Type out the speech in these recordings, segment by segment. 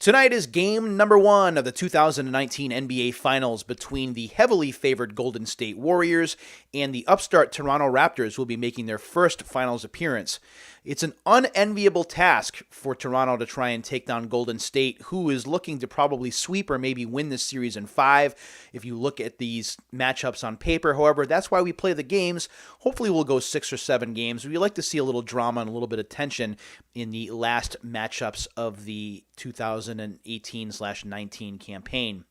Tonight is game number 1 of the 2019 NBA Finals between the heavily favored Golden State Warriors and the upstart Toronto Raptors, who will be making their first Finals appearance. It's an unenviable task for Toronto to try and take down Golden State, who is looking to probably sweep or maybe win this series in 5 if you look at these matchups on paper. However, that's why we play the games. Hopefully we'll go 6 or 7 games. We like to see a little drama and a little bit of tension in the last matchups of the 2018/19 campaign.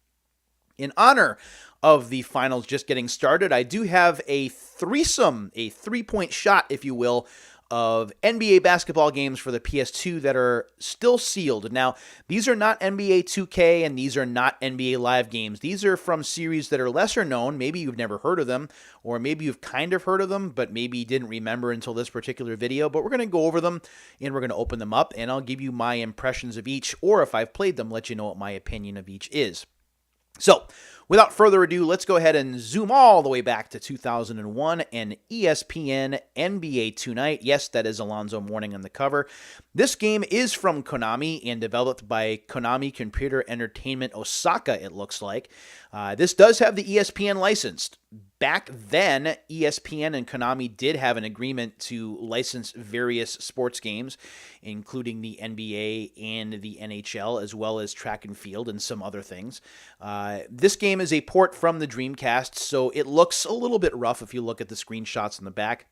In honor of the finals just getting started, I do have a threesome, a 3-point shot, if you will, of NBA basketball games for the PS2 that are still sealed. Now, these are not NBA 2K and these are not NBA Live games. These are from series that are lesser known. Maybe you've never heard of them, or maybe you've kind of heard of them, but maybe didn't remember until this particular video. But we're going to go over them and we're going to open them up and I'll give you my impressions of each, or if I've played them, let you know what my opinion of each is. So, without further ado, let's go ahead and zoom all the way back to 2001 and ESPN NBA Tonight. Yes, that is Alonzo Mourning on the cover. This game is from Konami and developed by Konami Computer Entertainment Osaka, it looks like. This does have the ESPN license. Back then, ESPN and Konami did have an agreement to license various sports games, including the NBA and the NHL, as well as track and field and some other things. This game is a port from the Dreamcast, so it looks a little bit rough if you look at the screenshots in the back,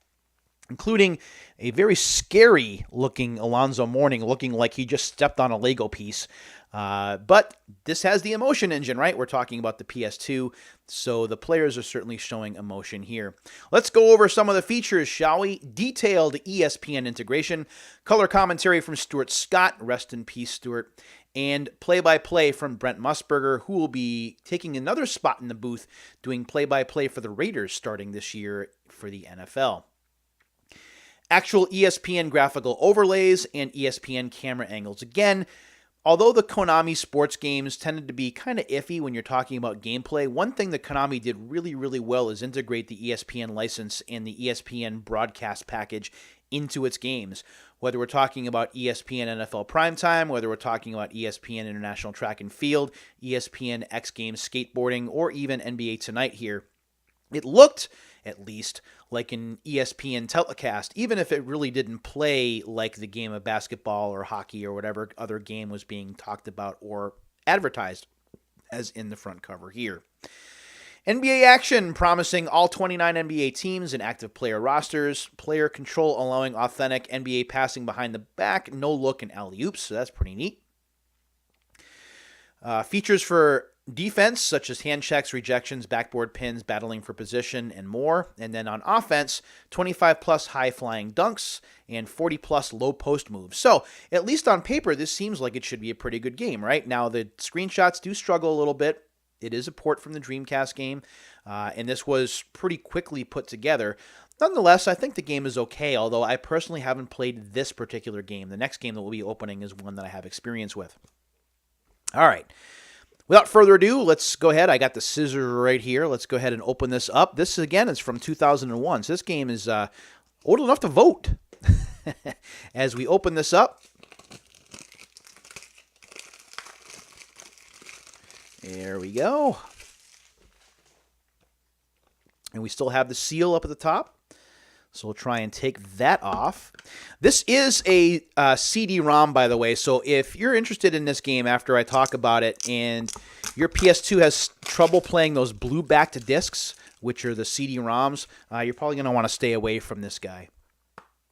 including a very scary-looking Alonzo Mourning, looking like he just stepped on a Lego piece. But this has the emotion engine, right? We're talking about the PS2, so the players are certainly showing emotion here. Let's go over some of the features, shall we? Detailed ESPN integration, color commentary from Stuart Scott, rest in peace, Stuart, and play-by-play from Brent Musburger, who will be taking another spot in the booth doing play-by-play for the Raiders starting this year for the NFL. Actual ESPN graphical overlays and ESPN camera angles. Again, although the Konami sports games tended to be kind of iffy when you're talking about gameplay, one thing that Konami did really, really well is integrate the ESPN license and the ESPN broadcast package into its games. Whether we're talking about ESPN NFL Primetime, whether we're talking about ESPN International Track and Field, ESPN X Games Skateboarding, or even NBA Tonight here, it looked, at least, like an ESPN telecast, even if it really didn't play like the game of basketball or hockey or whatever other game was being talked about or advertised, as in the front cover here. NBA action promising all 29 NBA teams and active player rosters, player control allowing authentic NBA passing behind the back, no look and alley-oops, so that's pretty neat. Features for defense, such as hand checks, rejections, backboard pins, battling for position, and more. And then on offense, 25-plus high-flying dunks and 40-plus low-post moves. So, at least on paper, this seems like it should be a pretty good game, right? Now, the screenshots do struggle a little bit. It is a port from the Dreamcast game, and this was pretty quickly put together. Nonetheless, I think the game is okay, although I personally haven't played this particular game. The next game that we'll be opening is one that I have experience with. All right. Without further ado, let's go ahead. I got the scissors right here. Let's go ahead and open this up. This, again, is from 2001, so this game is old enough to vote. As we open this up, there we go. And we still have the seal up at the top. So we'll try and take that off. This is a CD-ROM, by the way, so if you're interested in this game after I talk about it and your PS2 has trouble playing those blue-backed discs, which are the CD-ROMs, you're probably going to want to stay away from this guy.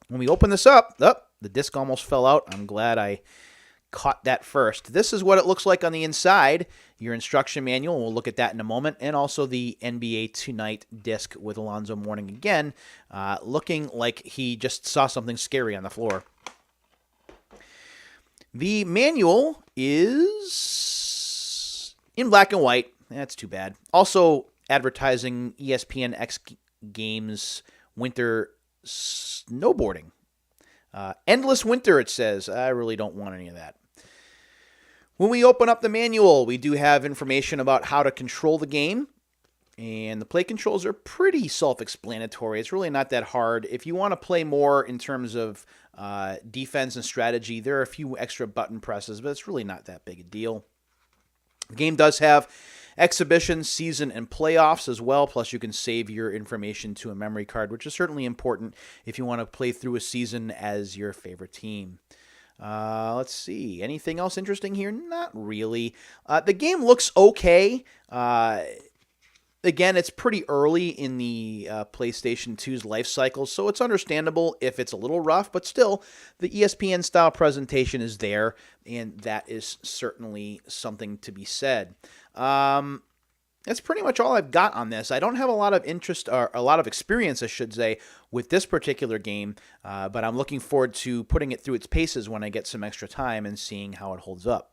When we open this up, the disc almost fell out. I'm glad I caught that first. This is what it looks like on the inside. Your instruction manual, we'll look at that in a moment, and also the NBA Tonight disc with Alonzo Mourning again, looking like he just saw something scary on the floor. The manual is in black and white. That's too bad. Also advertising ESPN X Games Winter Snowboarding. Endless Winter, it says. I really don't want any of that. When we open up the manual, we do have information about how to control the game, and the play controls are pretty self-explanatory. It's really not that hard. If you want to play more in terms of Defense and strategy, there are a few extra button presses, but it's really not that big a deal. The game does have exhibition, season, and playoffs as well, plus you can save your information to a memory card, which is certainly important if you want to play through a season as your favorite team. Let's see. Anything else interesting here? Not really. The game looks okay. Again, it's pretty early in the PlayStation 2's life cycle, so it's understandable if it's a little rough, but still, the ESPN-style presentation is there, and that is certainly something to be said. That's pretty much all I've got on this. I don't have a lot of interest, or a lot of experience, I should say, with this particular game, but I'm looking forward to putting it through its paces when I get some extra time and seeing how it holds up.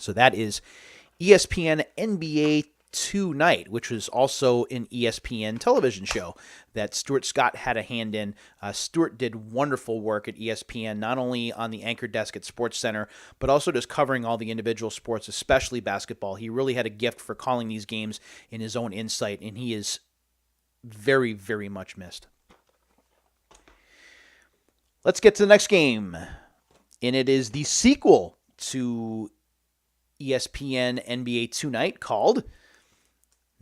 So that is ESPN NBA Tonight, which was also an ESPN television show that Stuart Scott had a hand in. Stuart did wonderful work at ESPN, not only on the anchor desk at SportsCenter, but also just covering all the individual sports, especially basketball. He really had a gift for calling these games in his own insight, and he is very, very much missed. Let's get to the next game, and it is the sequel to ESPN NBA Tonight called,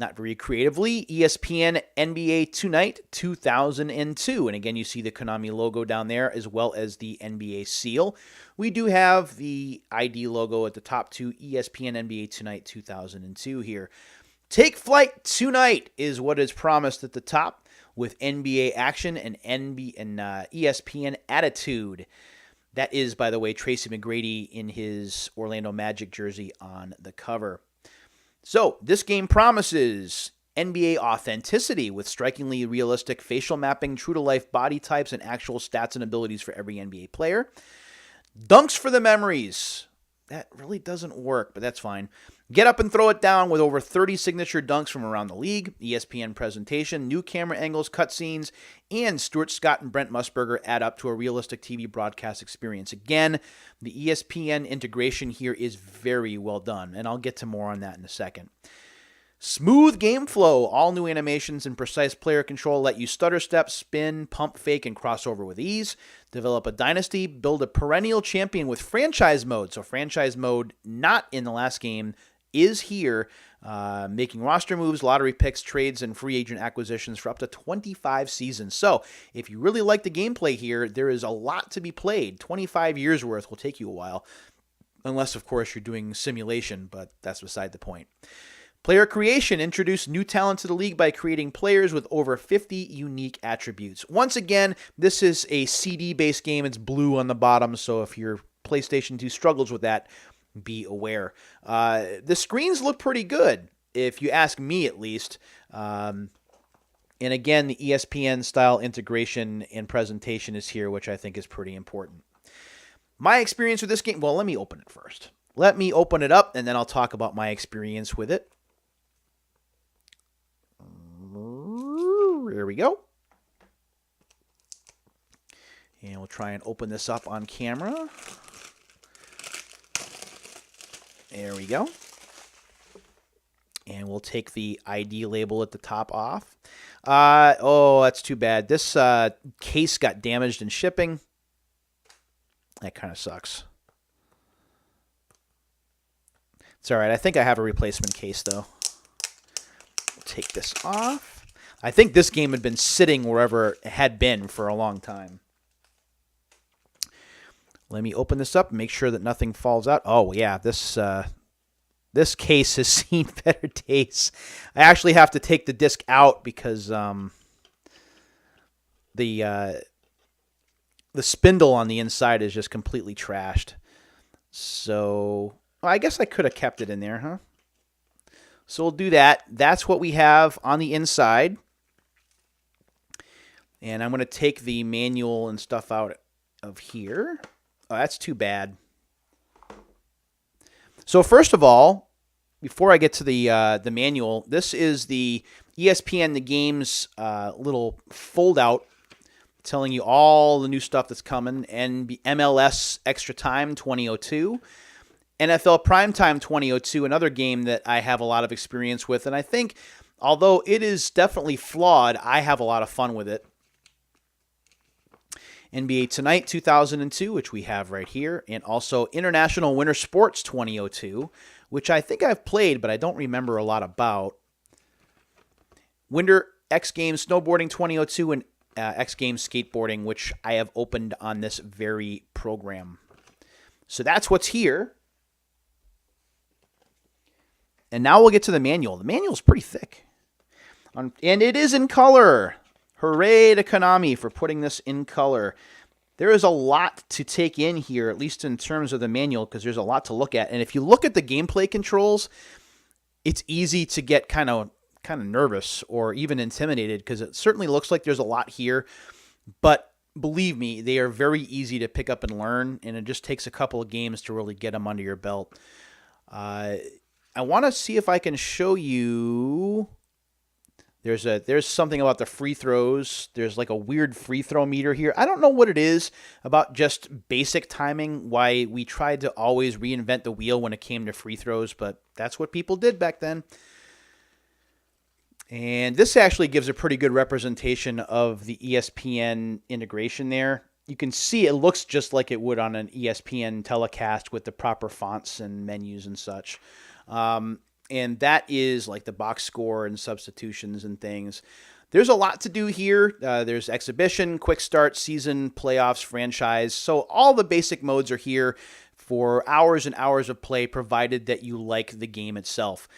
not very creatively, ESPN NBA Tonight 2002. And again, you see the Konami logo down there as well as the NBA seal. We do have the ID logo at the top too, ESPN NBA Tonight 2002 here. Take flight tonight is what is promised at the top with NBA action and ESPN attitude. That is, by the way, Tracy McGrady in his Orlando Magic jersey on the cover. So, this game promises NBA authenticity with strikingly realistic facial mapping, true-to-life body types, and actual stats and abilities for every NBA player. Dunks for the memories. That really doesn't work, but that's fine. Get up and throw it down with over 30 signature dunks from around the league, ESPN presentation, new camera angles, cutscenes, and Stuart Scott and Brent Musburger add up to a realistic TV broadcast experience. Again, the ESPN integration here is very well done, and I'll get to more on that in a second. Smooth game flow. All new animations and precise player control let you stutter step, spin, pump fake, and cross over with ease. Develop a dynasty. Build a perennial champion with franchise mode. So franchise mode, not in the last game, is here. Making roster moves, lottery picks, trades, and free agent acquisitions for up to 25 seasons. So if you really like the gameplay here, there is a lot to be played. 25 years worth will take you a while. Unless, of course, you're doing simulation, but that's beside the point. Player creation. Introduce new talent to the league by creating players with over 50 unique attributes. Once again, this is a CD-based game. It's blue on the bottom, so if your PlayStation 2 struggles with that, be aware. The screens look pretty good, if you ask me at least. And again, the ESPN-style integration and presentation is here, which I think is pretty important. My experience with this game, well, let me open it first. Let me open it up, and then I'll talk about my experience with it. Here we go. And we'll try and open this up on camera. There we go. And we'll take the ID label at the top off. Oh, that's too bad. This case got damaged in shipping. That kind of sucks. It's all right. I think I have a replacement case, though. We'll take this off. I think this game had been sitting wherever it had been for a long time. Let me open this up and make sure that nothing falls out. Oh, yeah, this case has seen better days. I actually have to take the disc out because the spindle on the inside is just completely trashed. So, well, I guess I could have kept it in there, huh? So we'll do that. That's what we have on the inside. And I'm going to take the manual and stuff out of here. Oh, that's too bad. So first of all, before I get to the manual, this is the ESPN The Games little fold-out telling you all the new stuff that's coming. And MLS Extra Time 2002. NFL Primetime 2002, another game that I have a lot of experience with. And I think, although it is definitely flawed, I have a lot of fun with it. NBA Tonight 2002, which we have right here, and also International Winter Sports 2002, which I think I've played, but I don't remember a lot about. Winter X Games Snowboarding 2002 and X Games Skateboarding, which I have opened on this very program. So that's what's here. And now we'll get to the manual. The manual is pretty thick. And it is in color. Hooray to Konami for putting this in color. There is a lot to take in here, at least in terms of the manual, because there's a lot to look at. And if you look at the gameplay controls, it's easy to get kind of nervous or even intimidated, because it certainly looks like there's a lot here. But believe me, they are very easy to pick up and learn, and it just takes a couple of games to really get them under your belt. I want to see if I can show you. There's something about the free throws. There's like a weird free throw meter here. I don't know what it is about just basic timing, why we tried to always reinvent the wheel when it came to free throws, but that's what people did back then. And this actually gives a pretty good representation of the ESPN integration there. You can see it looks just like it would on an ESPN telecast with the proper fonts and menus and such. And that is like the box score and substitutions and things. There's a lot to do here. There's exhibition, quick start, season, playoffs, franchise. So all the basic modes are here for hours and hours of play, provided that you like the game itself.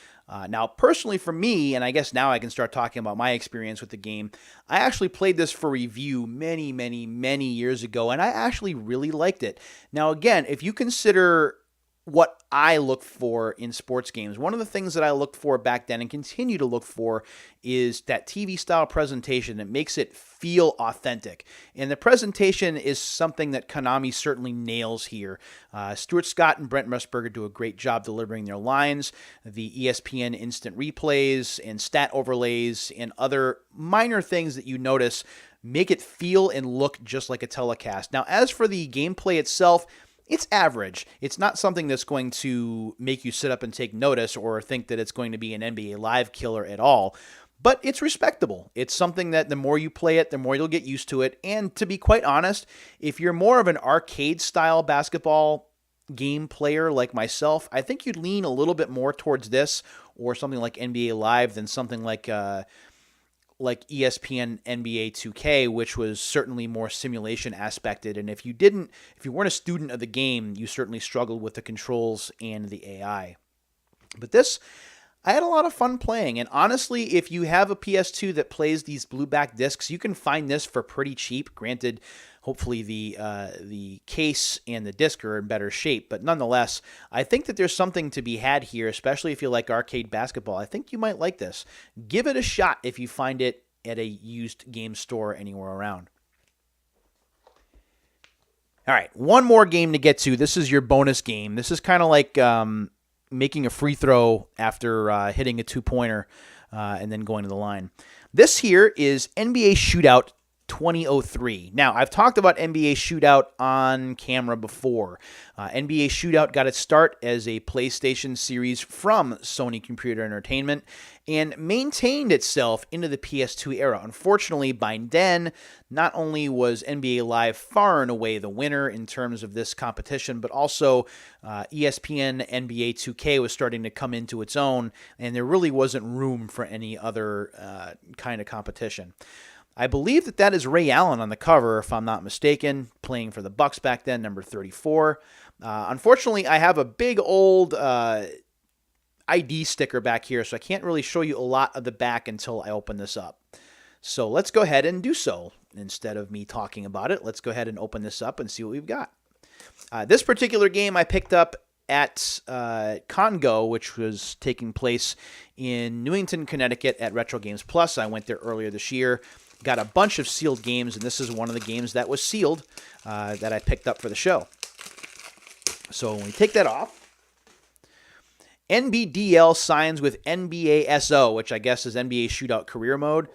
Now, personally for me, and I guess now I can start talking about my experience with the game, I actually played this for review many, many, many years ago, and I actually really liked it. Now, again, if you consider what I look for in sports games, one of the things that I looked for back then and continue to look for is that TV-style presentation that makes it feel authentic. And the presentation is something that Konami certainly nails here. Stuart Scott and Brent Musburger do a great job delivering their lines. The ESPN instant replays and stat overlays and other minor things that you notice make it feel and look just like a telecast. Now, as for the gameplay itself, it's average. It's not something that's going to make you sit up and take notice or think that it's going to be an NBA Live killer at all. But it's respectable. It's something that the more you play it, the more you'll get used to it. And to be quite honest, if you're more of an arcade-style basketball game player like myself, I think you'd lean a little bit more towards this or something like NBA Live than something like ESPN NBA 2K, which was certainly more simulation aspected. And if you weren't a student of the game, you certainly struggled with the controls and the AI. But this, I had a lot of fun playing. And honestly, if you have a PS2 that plays these blueback discs, you can find this for pretty cheap. Granted, hopefully the case and the disc are in better shape. But nonetheless, I think that there's something to be had here, especially if you like arcade basketball. I think you might like this. Give it a shot if you find it at a used game store anywhere around. All right, one more game to get to. This is your bonus game. This is kind of like making a free throw after hitting a two-pointer and then going to the line. This here is NBA Shootout 2003. Now, I've talked about NBA Shootout on camera before. NBA Shootout got its start as a PlayStation series from Sony Computer Entertainment and maintained itself into the PS2 era. Unfortunately, by then, not only was NBA Live far and away the winner in terms of this competition, but also ESPN NBA 2K was starting to come into its own, and there really wasn't room for any other kind of competition. I believe that is Ray Allen on the cover, if I'm not mistaken, playing for the Bucks back then, number 34. Unfortunately, I have a big old ID sticker back here, so I can't really show you a lot of the back until I open this up. So let's go ahead and do so. Instead of me talking about it, let's go ahead and open this up and see what we've got. This particular game I picked up at Congo, which was taking place in Newington, Connecticut at Retro Games Plus. I went there earlier this year. Got a bunch of sealed games, and this is one of the games that was sealed that I picked up for the show. So when we take that off, NBDL signs with NBASO, which I guess is NBA Shootout Career Mode.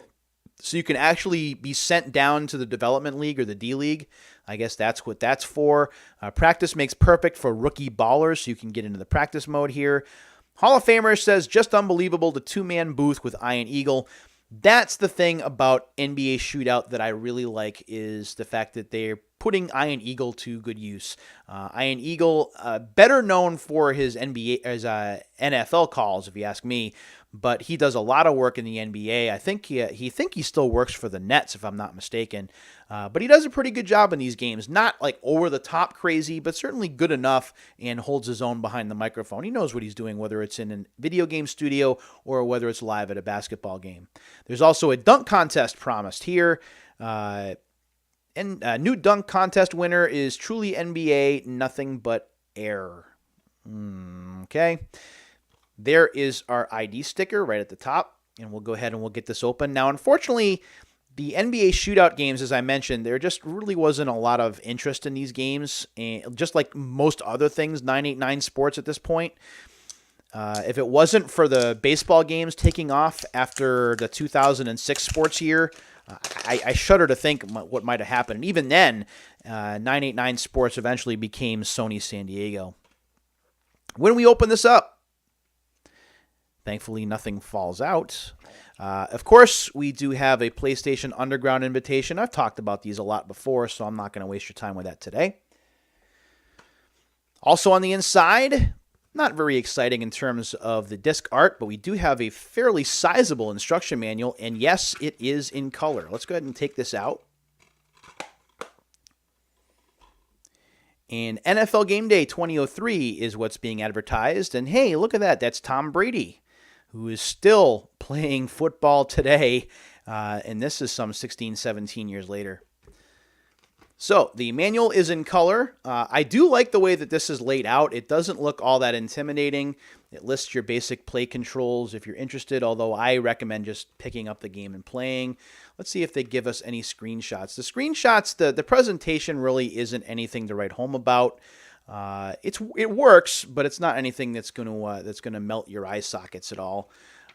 So you can actually be sent down to the Development League or the D-League. I guess that's what that's for. Practice makes perfect for rookie ballers, so you can get into the practice mode here. Hall of Famer says, just unbelievable, the two-man booth with Iron Eagle. That's the thing about NBA Shootout that I really like, is the fact that they're putting Ian Eagle to good use. Ian Eagle, better known for his NFL calls, if you ask me, but he does a lot of work in the NBA. I think he still works for the Nets, if I'm not mistaken. But he does a pretty good job in these games. Not like over the top crazy, but certainly good enough, and holds his own behind the microphone. He knows what he's doing, whether it's in a video game studio or whether it's live at a basketball game. There's also a dunk contest promised here. And new dunk contest winner is Truly NBA, nothing but air. Okay. There is our ID sticker right at the top, and we'll go ahead and we'll get this open. Now, unfortunately, the NBA Shootout games, as I mentioned, there just really wasn't a lot of interest in these games, and just like most other things, 989 Sports at this point. If it wasn't for the baseball games taking off after the 2006 sports year, I shudder to think what might have happened. And even then, 989 Sports eventually became Sony San Diego. When we open this up, thankfully, nothing falls out. Of course, we do have a PlayStation Underground invitation. I've talked about these a lot before, so I'm not going to waste your time with that today. Also on the inside, not very exciting in terms of the disc art, but we do have a fairly sizable instruction manual, and yes, it is in color. Let's go ahead and take this out. And NFL Game Day 2003 is what's being advertised, and hey, look at that. That's Tom Brady, who is still playing football today, and this is some 16, 17 years later. So the manual is in color. I do like the way that this is laid out. It doesn't look all that intimidating. It lists your basic play controls if you're interested, although I recommend just picking up the game and playing. Let's see if they give us any screenshots. The screenshots, the presentation really isn't anything to write home about. It works, but it's not anything that's gonna melt your eye sockets at all.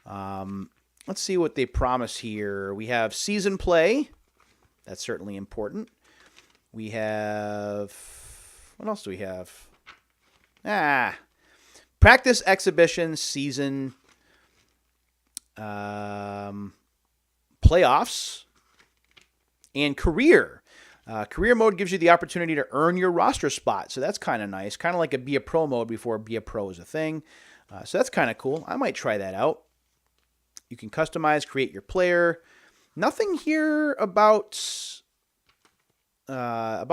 Let's see what they promise here. We have season play. That's certainly important. We have, what else do we have? Practice, exhibition, season, playoffs, and career. Career mode gives you the opportunity to earn your roster spot, so that's kind of nice. Kind of like a Be a Pro mode before Be a Pro is a thing. So that's kind of cool. I might try that out. You can customize, create your player. Nothing here about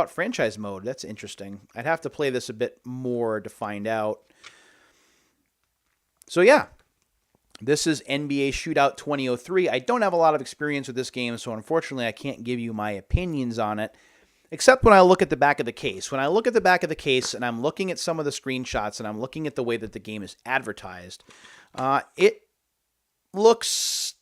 franchise mode. That's interesting. I'd have to play this a bit more to find out. So yeah, this is NBA Shootout 2003. I don't have a lot of experience with this game, so unfortunately I can't give you my opinions on it, except when I look at the back of the case. When I look at the back of the case and I'm looking at some of the screenshots and I'm looking at the way that the game is advertised, it looks...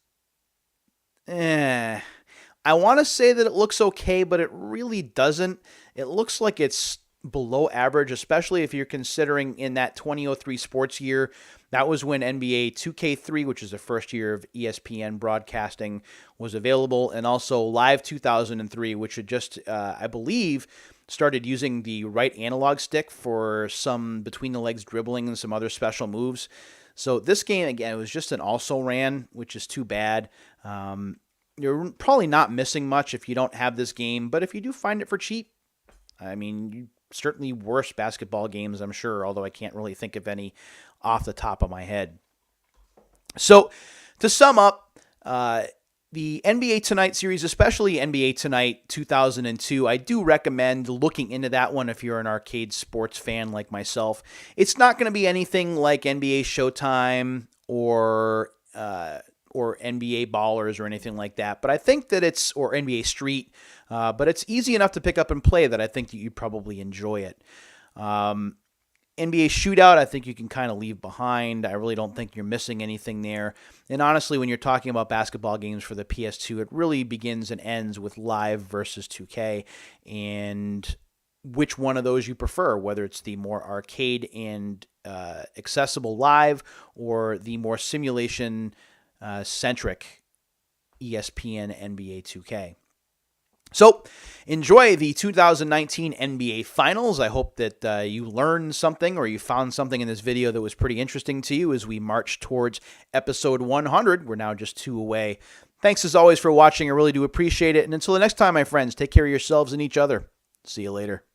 I want to say that it looks okay, but it really doesn't. It looks like it's below average, especially if you're considering in that 2003 sports year. That was when NBA 2K3, which is the first year of ESPN broadcasting, was available, and also Live 2003, which had just, I believe, started using the right analog stick for some between-the-legs dribbling and some other special moves. So this game, again, it was just an also-ran, which is too bad. You're probably not missing much if you don't have this game, but if you do find it for cheap, I mean, certainly worse basketball games, I'm sure, although I can't really think of any off the top of my head. So, to sum up, the NBA Tonight series, especially NBA Tonight 2002, I do recommend looking into that one if you're an arcade sports fan like myself. It's not going to be anything like NBA Showtime or NBA Ballers or anything like that, but I think that it's, or NBA Street, but it's easy enough to pick up and play that I think that you'd probably enjoy it. NBA Shootout, I think you can kind of leave behind. I really don't think you're missing anything there. And honestly, when you're talking about basketball games for the PS2, it really begins and ends with Live versus 2K, and which one of those you prefer, whether it's the more arcade and accessible Live or the more simulation centric ESPN NBA 2K. So enjoy the 2019 NBA Finals. I hope that you learned something or you found something in this video that was pretty interesting to you as we march towards episode 100. We're now just 2 away. Thanks as always for watching. I really do appreciate it. And until the next time, my friends, take care of yourselves and each other. See you later.